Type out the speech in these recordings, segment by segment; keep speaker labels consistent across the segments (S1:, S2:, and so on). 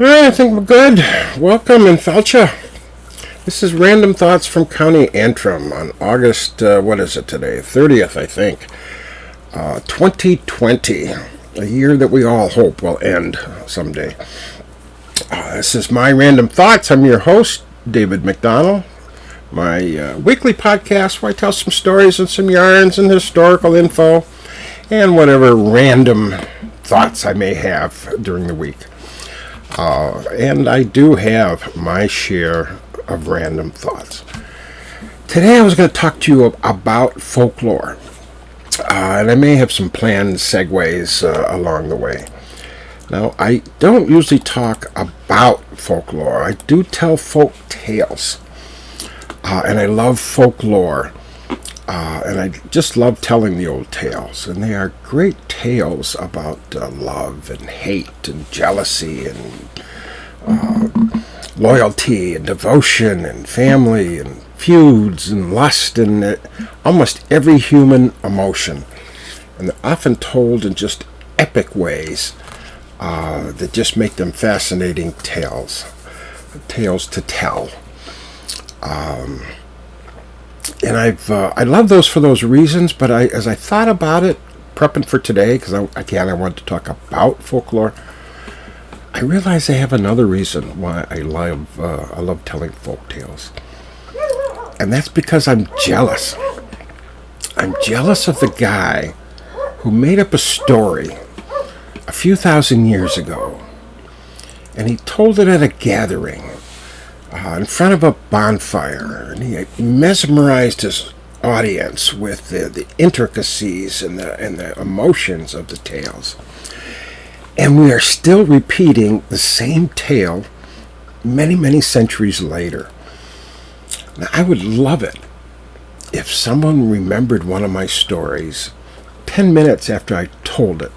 S1: I think we're good. Welcome and Felcha. This is Random Thoughts from County Antrim on August, what is it today? 30th, I think. 2020. A year that we all hope will end someday. This is my Random Thoughts. I'm your host, David McDonnell. My weekly podcast where I tell some stories and some yarns and historical info and whatever random thoughts I may have during the week. And I do have my share of random thoughts. Today I was going to talk to you about folklore. And I may have some planned segues along the way. Now, I don't usually talk about folklore. I do tell folk tales. And I love folklore. And I just love telling the old tales. And they are great tales about love and hate and jealousy and loyalty and devotion and family and feuds and lust and almost every human emotion. And they're often told in just epic ways that just make them fascinating tales to tell. And I love those for those reasons, but as I thought about it, prepping for today, because I want to talk about folklore, I realized I have another reason why I love telling folk tales. And that's because I'm jealous. I'm jealous of the guy who made up a story a few thousand years ago, and he told it at a gathering in front of a bonfire, and he mesmerized his audience with the intricacies and the emotions of the tales. And we are still repeating the same tale many, many centuries later. Now, I would love it if someone remembered one of my stories 10 minutes after I told it.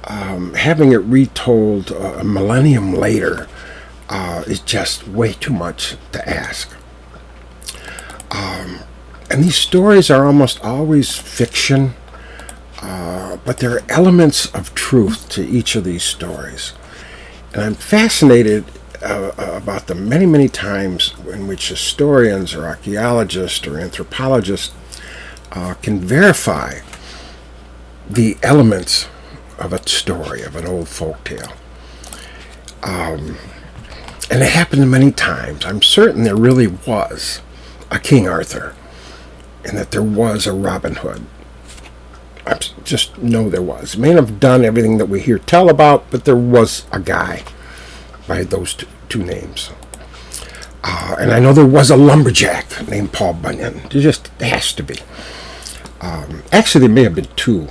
S1: Having it retold a millennium later is just way too much to ask. And these stories are almost always fiction, but there are elements of truth to each of these stories. And I'm fascinated about the many, many times in which historians or archaeologists or anthropologists can verify the elements of a story, of an old folk tale. And it happened many times. I'm certain there really was a King Arthur, and that there was a Robin Hood. I just know there was. It may not have done everything that we hear tell about, but there was a guy by those two names. And I know there was a lumberjack named Paul Bunyan. There just has to be. Actually, there may have been two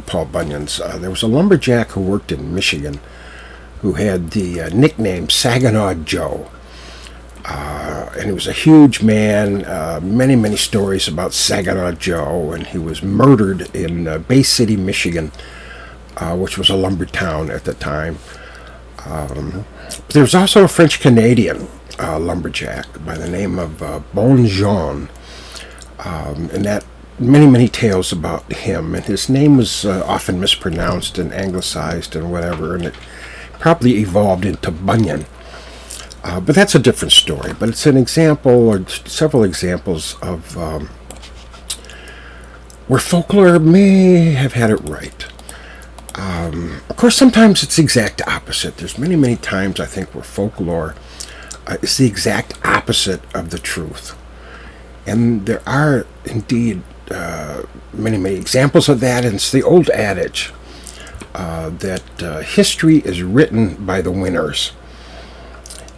S1: Paul Bunyans. There was a lumberjack who worked in Michigan who had the nickname Saginaw Joe. And he was a huge man. Many, many stories about Saginaw Joe. And he was murdered in Bay City, Michigan, which was a lumber town at the time. There was also a French-Canadian lumberjack by the name of Bon Jean. And that many, many tales about him. And his name was often mispronounced and anglicized and whatever. And it probably evolved into Bunyan. But that's a different story. But it's an example, or several examples of where folklore may have had it right. Of course, sometimes it's the exact opposite. There's many, many times I think where folklore is the exact opposite of the truth. And there are indeed many, many examples of that. And it's the old adage that history is written by the winners.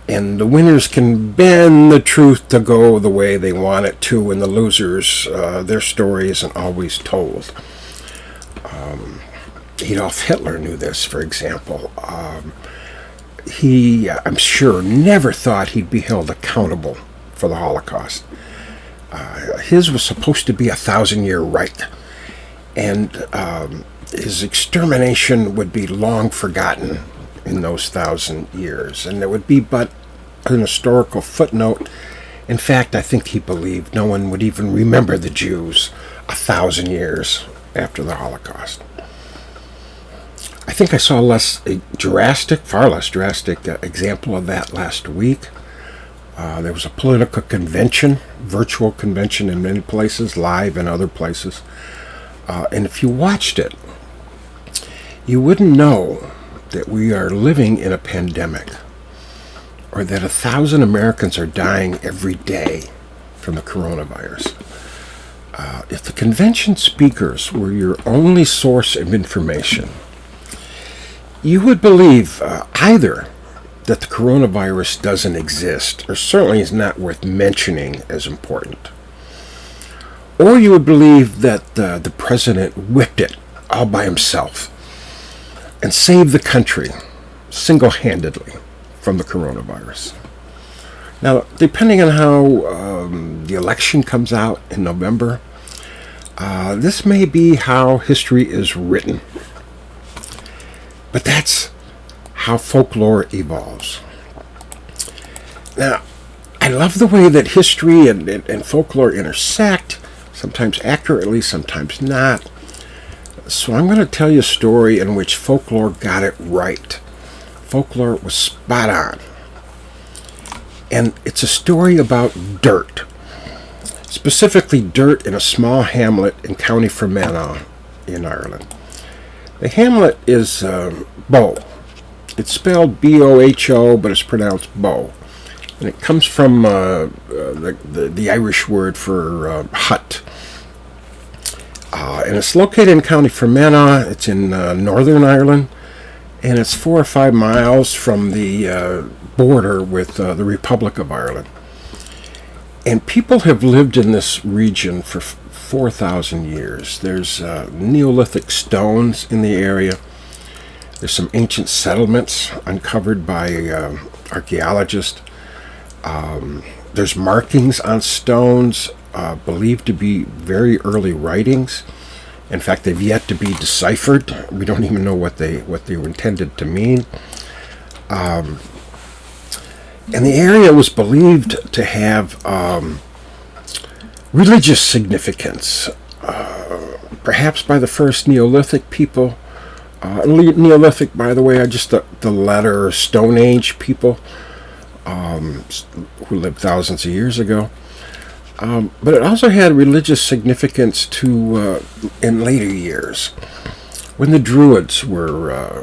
S1: And the winners can bend the truth to go the way they want it to, and the losers, their story isn't always told. Adolf Hitler knew this, for example. He, I'm sure, never thought he'd be held accountable for the Holocaust. His was supposed to be 1,000-year Reich, and his extermination would be long forgotten in those 1,000 years, and there would be but an historical footnote. In fact, I think he believed no one would even remember the Jews 1,000 years after the Holocaust. I think I saw far less drastic example of that last week. There was a political convention, virtual convention in many places, live in other places. And if you watched it, you wouldn't know that we are living in a pandemic, or that 1,000 Americans are dying every day from the coronavirus. If the convention speakers were your only source of information, you would believe either that the coronavirus doesn't exist, or certainly is not worth mentioning as important, or you would believe that the president whipped it all by himself and saved the country single-handedly from the coronavirus. Now, depending on how the election comes out in November, this may be how history is written. But that's how folklore evolves. Now, I love the way that history and folklore intersect, sometimes accurately, sometimes not. So I'm going to tell you a story in which folklore got it right. Folklore was spot on. And it's a story about dirt. Specifically dirt in a small hamlet in County Fermanagh in Ireland. The hamlet is Bow. It's spelled B-O-H-O, but it's pronounced Bow. And it comes from the Irish word for hut. And it's located in County Fermanagh. It's in Northern Ireland. And it's 4 or 5 miles from the border with the Republic of Ireland. And people have lived in this region for 4,000 years. There's Neolithic stones in the area. There's some ancient settlements uncovered by archaeologists. There's markings on stones believed to be very early writings. In fact, they've yet to be deciphered. We don't even know what they were intended to mean. And the area was believed to have religious significance, perhaps by the first Neolithic people. Neolithic, by the way, are just the latter Stone Age people who lived thousands of years ago. But it also had religious significance in later years, when the Druids were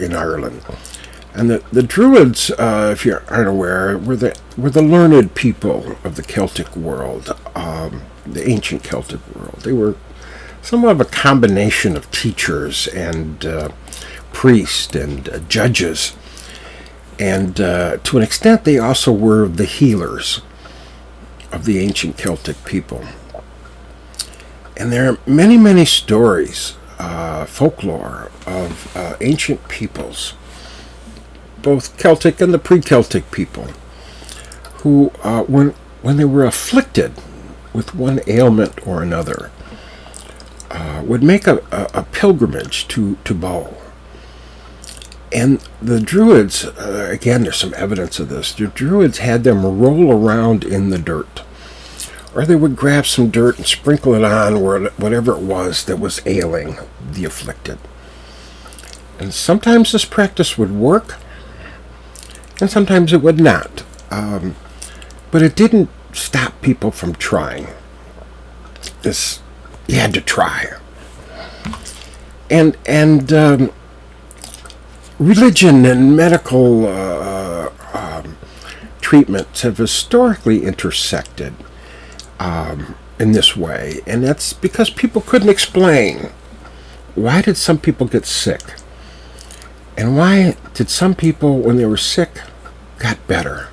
S1: in Ireland. And the Druids, if you aren't aware, were the learned people of the Celtic world, the ancient Celtic world. They were somewhat of a combination of teachers and priests and judges. And to an extent, they also were the healers of the ancient Celtic people. And there are many, many stories, folklore of ancient peoples, both Celtic and the pre-Celtic people, who, when they were afflicted with one ailment or another, would make a pilgrimage to Bow. And the Druids, again, there's some evidence of this, the Druids had them roll around in the dirt. Or they would grab some dirt and sprinkle it on whatever it was that was ailing the afflicted. And sometimes this practice would work, and sometimes it would not. But it didn't stop people from trying. You had to try. And religion and medical treatments have historically intersected in this way. And that's because people couldn't explain, why did some people get sick? And why did some people, when they were sick, got better?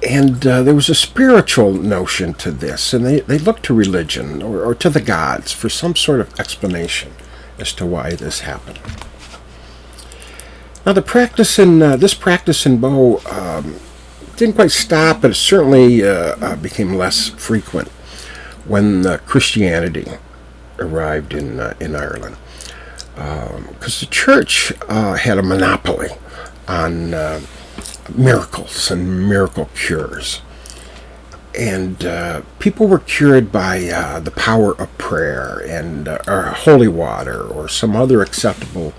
S1: And there was a spiritual notion to this, and they looked to religion or to the gods for some sort of explanation as to why this happened. Now, this practice in Bow didn't quite stop, but it certainly became less frequent when Christianity arrived in Ireland. Because the church had a monopoly on miracles and miracle cures. And people were cured by the power of prayer and or holy water or some other acceptable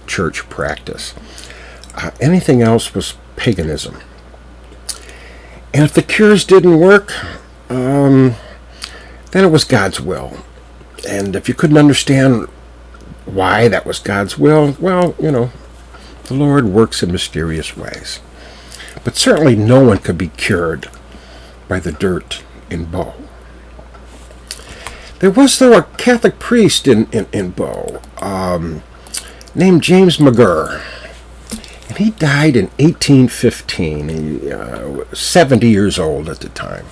S1: church practice. Anything else was paganism. And if the cures didn't work, then it was God's will. And if you couldn't understand why that was God's will, well, the Lord works in mysterious ways. But certainly no one could be cured by the dirt in Bow. There was, though, a Catholic priest in Bow named James McGurr. And he died in 1815. He was 70 years old at the time.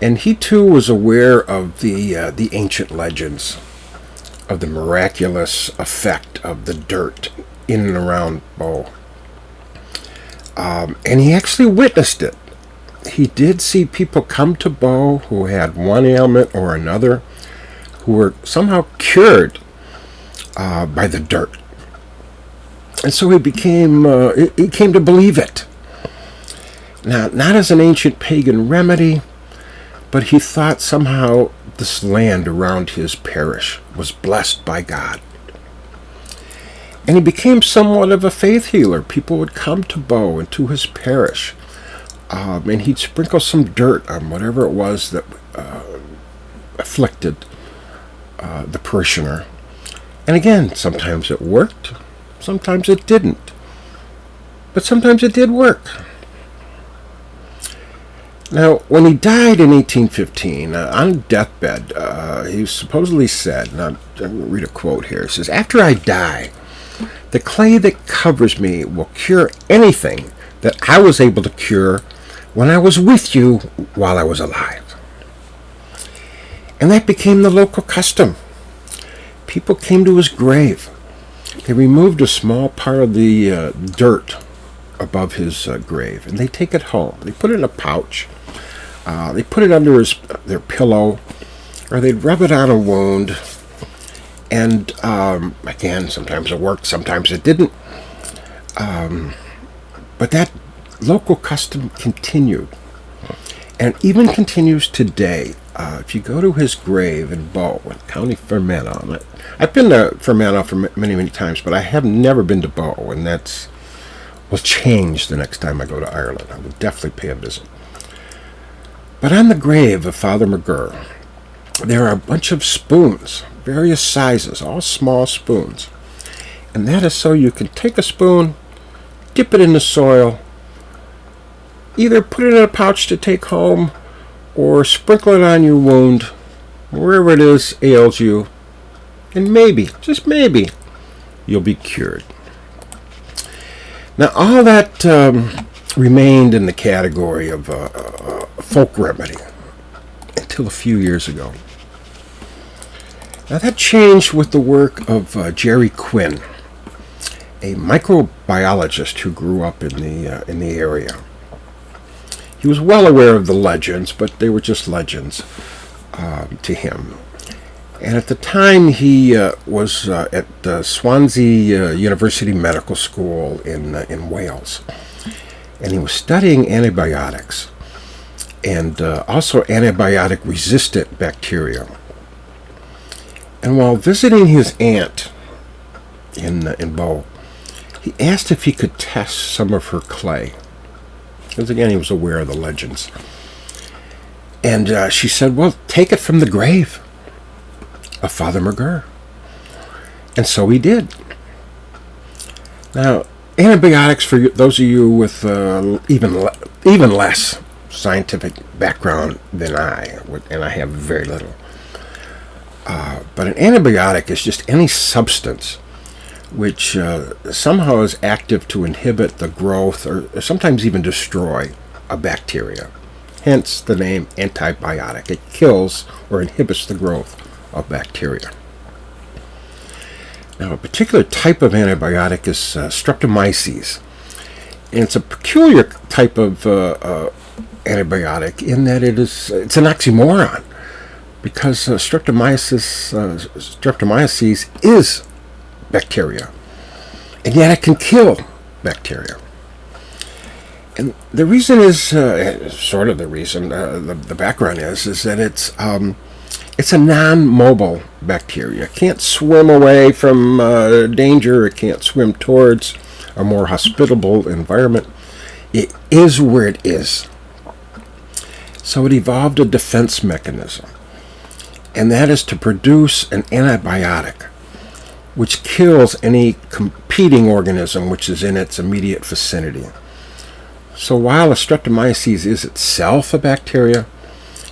S1: And he, too, was aware of the ancient legends of the miraculous effect of the dirt in and around Bow. And he actually witnessed it. He did see people come to Bow who had one ailment or another, who were somehow cured by the dirt. And so he came to believe it. Now, not as an ancient pagan remedy, but he thought somehow this land around his parish was blessed by God. And he became somewhat of a faith healer. People would come to Bow and to his parish, and he'd sprinkle some dirt on whatever it was that afflicted the parishioner. And again, sometimes it worked, sometimes it didn't. But sometimes it did work. Now, when he died in 1815, on a deathbed, he supposedly said, and I'm going to read a quote here. He says, "After I die, the clay that covers me will cure anything that I was able to cure when I was with you while I was alive." And that became the local custom. People came to his grave. They removed a small part of the dirt above his grave, and they take it home. They put it in a pouch. They put it under their pillow, or they'd rub it on a wound. And again, sometimes it worked, sometimes it didn't. But that local custom continued, and even continues today. If you go to his grave in Bow, in County Fermanagh, I've been to Fermanagh for many, many times, but I have never been to Bow, and that will change the next time I go to Ireland. I will definitely pay a visit. But on the grave of Father McGurr, there are a bunch of spoons, various sizes, all small spoons. And that is so you can take a spoon, dip it in the soil, either put it in a pouch to take home, or sprinkle it on your wound, wherever it is ails you, and maybe, just maybe, you'll be cured. Now, all that remained in the category of folk remedy until a few years ago. Now, that changed with the work of Jerry Quinn, a microbiologist who grew up in the area. He was well aware of the legends, but they were just legends to him. And at the time, he was at Swansea University Medical School in Wales, and he was studying antibiotics and also antibiotic-resistant bacteria. And while visiting his aunt in Bow, he asked if he could test some of her clay. Because again, he was aware of the legends. And she said, "Well, take it from the grave of Father McGurr." And so he did. Now, antibiotics, for those of you with even less scientific background than I, and I have very little, but an antibiotic is just any substance which somehow is active to inhibit the growth or sometimes even destroy a bacteria. Hence the name antibiotic. It kills or inhibits the growth of bacteria. Now, a particular type of antibiotic is Streptomyces. And it's a peculiar type of antibiotic in that it's an oxymoron, because Streptomyces is bacteria, and yet it can kill bacteria. And the reason is sort of the reason. The background is that it's a non-mobile bacteria. It can't swim away from danger. It can't swim towards a more hospitable environment. It is where it is. So it evolved a defense mechanism, and that is to produce an antibiotic which kills any competing organism which is in its immediate vicinity. So while a Streptomyces is itself a bacteria,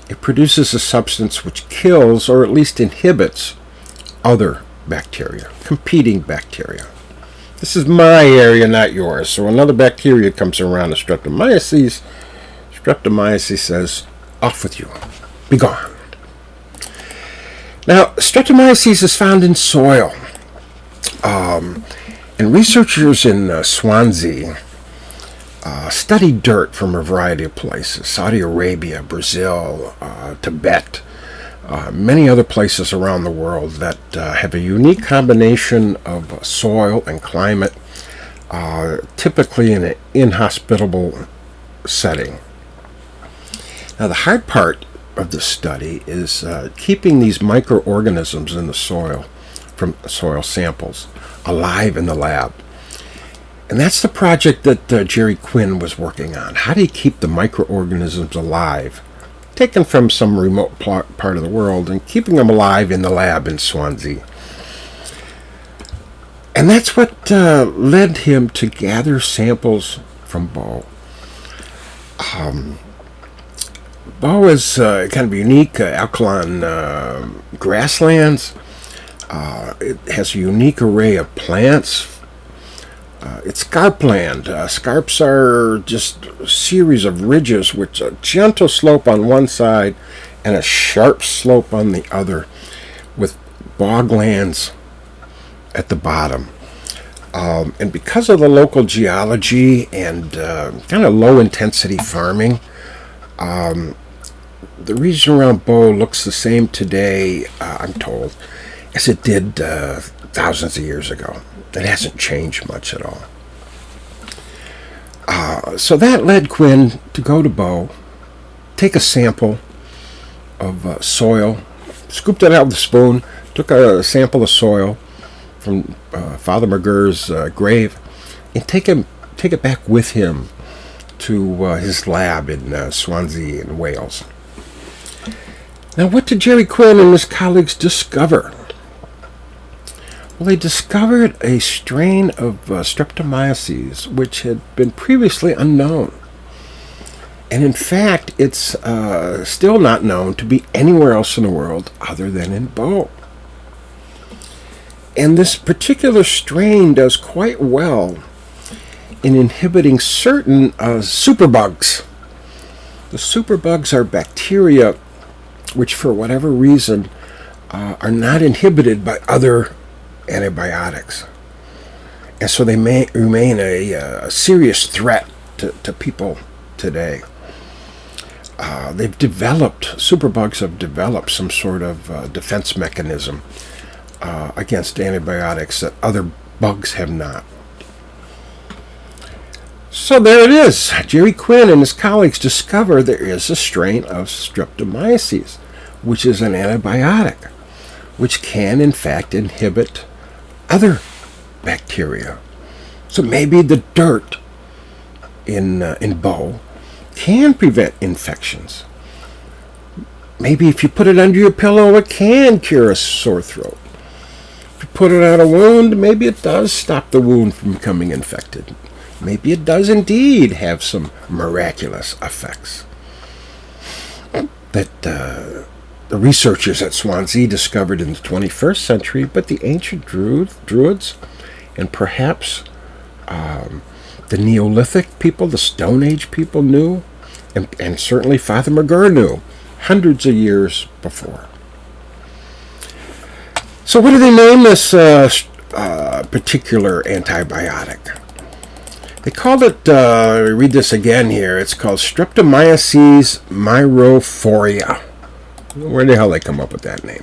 S1: it produces a substance which kills or at least inhibits other bacteria, competing bacteria. This is my area, not yours. So another bacteria comes around a Streptomyces. Streptomyces says, off with you. Be gone. Now, Streptomyces is found in soil. And researchers in Swansea studied dirt from a variety of places. Saudi Arabia, Brazil, Tibet, many other places around the world that have a unique combination of soil and climate, typically in an inhospitable setting. Now, the hard part of the study is keeping these microorganisms in the soil, from soil samples, alive in the lab. And that's the project that Jerry Quinn was working on. How do you keep the microorganisms alive, taken from some remote part of the world, and keeping them alive in the lab in Swansea? And that's what led him to gather samples from Bow. Bow is kind of unique, alkaline grasslands. It has a unique array of plants. It's scarpland. Scarps are just a series of ridges with a gentle slope on one side and a sharp slope on the other, with boglands at the bottom. And because of the local geology and kind of low-intensity farming, the region around Bow looks the same today, I'm told, as it did thousands of years ago. It hasn't changed much at all. So that led Quinn to go to Bow, take a sample of soil, scooped it out with a spoon, took a sample of soil from Father McGirr's grave, and take it back with him to his lab in Swansea in Wales. Now, what did Jerry Quinn and his colleagues discover? Well, they discovered a strain of Streptomyces which had been previously unknown. And in fact, it's still not known to be anywhere else in the world other than in Bow. And this particular strain does quite well in inhibiting certain superbugs. The superbugs are bacteria which, for whatever reason, are not inhibited by other antibiotics. And so they may remain a serious threat to people today. Superbugs have developed some sort of defense mechanism against antibiotics that other bugs have not. So there it is. Jerry Quinn and his colleagues discover there is a strain of Streptomyces, which is an antibiotic, which can in fact inhibit other bacteria. So maybe the dirt in Bow can prevent infections. Maybe if you put it under your pillow, it can cure a sore throat. If you put it on a wound, maybe it does stop the wound from becoming infected. Maybe it does indeed have some miraculous effects that the researchers at Swansea discovered in the 21st century, but the ancient Druids and perhaps the Neolithic people, the Stone Age people knew, and certainly Father McGirr knew hundreds of years before. So what do they name this particular antibiotic? They called it, read this again here, it's called Streptomyces myrophoria. Where the hell they come up with that name?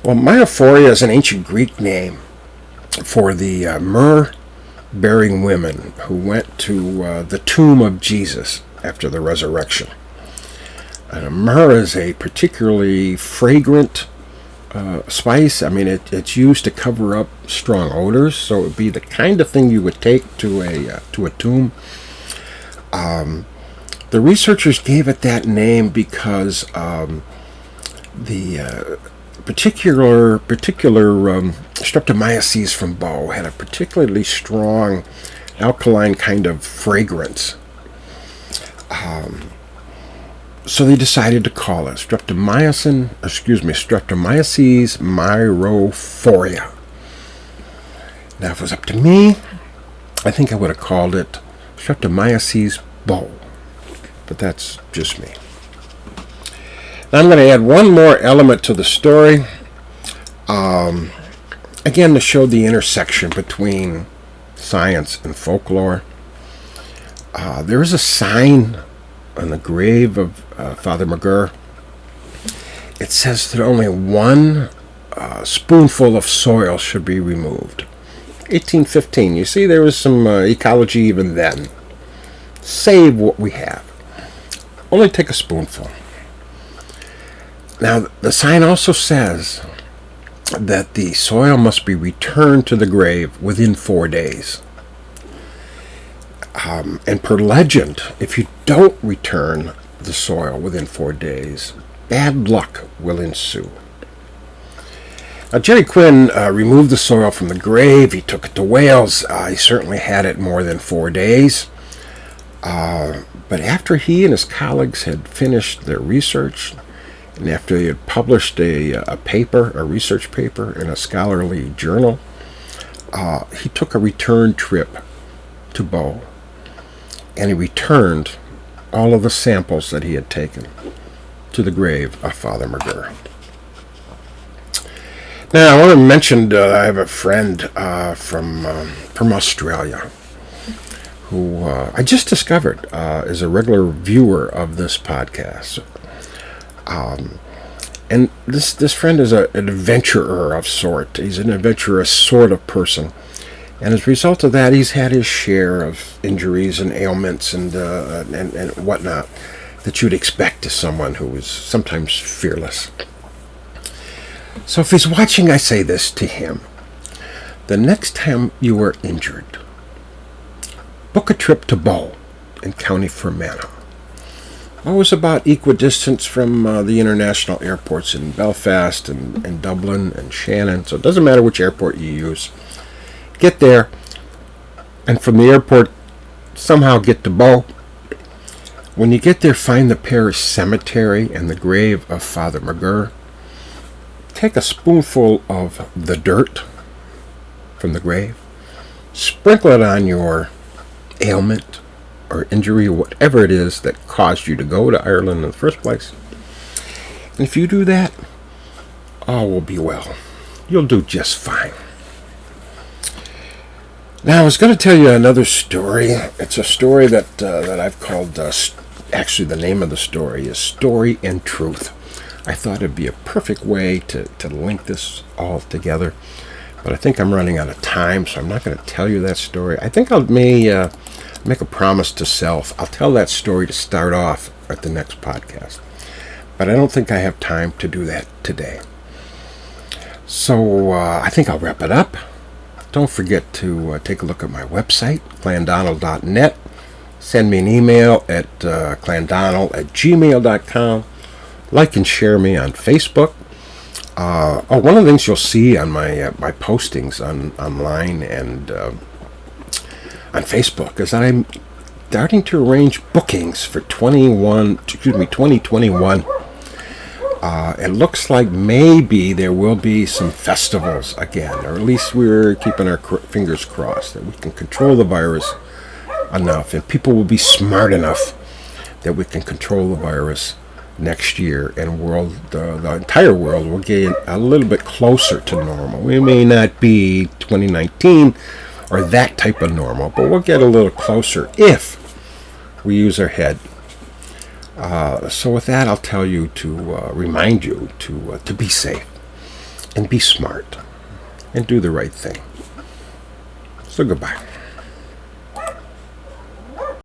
S1: Well, myophoria is an ancient Greek name for the myrrh bearing women who went to the tomb of Jesus after the resurrection. Myrrh is a particularly fragrant spice. I mean, it's used to cover up strong odors, so it would be the kind of thing you would take to a tomb. The researchers gave it that name because the particular Streptomyces from Bow had a particularly strong alkaline kind of fragrance. So they decided to call it Streptomyces myrophoria. Now, if it was up to me, I think I would have called it Streptomyces Bow. But that's just me. Now I'm going to add one more element to the story. Again, to show the intersection between science and folklore. There is a sign on the grave of Father McGurr. It says that only one spoonful of soil should be removed. 1815. You see, there was some ecology even then. Save what we have. Only take a spoonful. Now, the sign also says that the soil must be returned to the grave within 4 days. And per legend, if you don't return the soil within 4 days, bad luck will ensue. Now, Jerry Quinn removed the soil from the grave. He took it to Wales. He certainly had it more than 4 days. But after he and his colleagues had finished their research, and after he had published a research paper in a scholarly journal, he took a return trip to Bow, and he returned all of the samples that he had taken to the grave of Father McGurr. Now, I want to mention I have a friend from Australia who I just discovered is a regular viewer of this podcast. And this friend is an adventurer of sort. He's an adventurous sort of person. And as a result of that, he's had his share of injuries and ailments and whatnot that you'd expect to someone who is sometimes fearless. So if he's watching, I say this to him. The next time you are injured, book a trip to Bow in County Fermanagh. Bow is about equidistance from the international airports in Belfast and Dublin and Shannon, so it doesn't matter which airport you use. Get there, and from the airport, somehow get to Bow. When you get there, find the parish cemetery and the grave of Father McGurr. Take a spoonful of the dirt from the grave, sprinkle it on your ailment or injury, whatever it is that caused you to go to Ireland in the first place. And if you do that, all will be well. You'll do just fine. Now, I was going to tell you another story. It's a story that I've called, actually the name of the story is Story and Truth. I thought it'd be a perfect way to link this all together. But I think I'm running out of time, so I'm not going to tell you that story. I think I may make a promise to self. I'll tell that story to start off at the next podcast. But I don't think I have time to do that today. So I think I'll wrap it up. Don't forget to take a look at my website, clandonnell.net. Send me an email at clandonnell@gmail.com. Like and share me on Facebook. One of the things you'll see on my postings online and on Facebook is that I'm starting to arrange bookings for 2021. It looks like maybe there will be some festivals again, or at least we're keeping our fingers crossed that we can control the virus enough, and people will be smart enough that we can control the virus next year, and the entire world will get a little bit closer to normal. We may not be 2019 or that type of normal, but we'll get a little closer if we use our head. So with that, I'll tell you to remind you to be safe and be smart and do the right thing. So goodbye.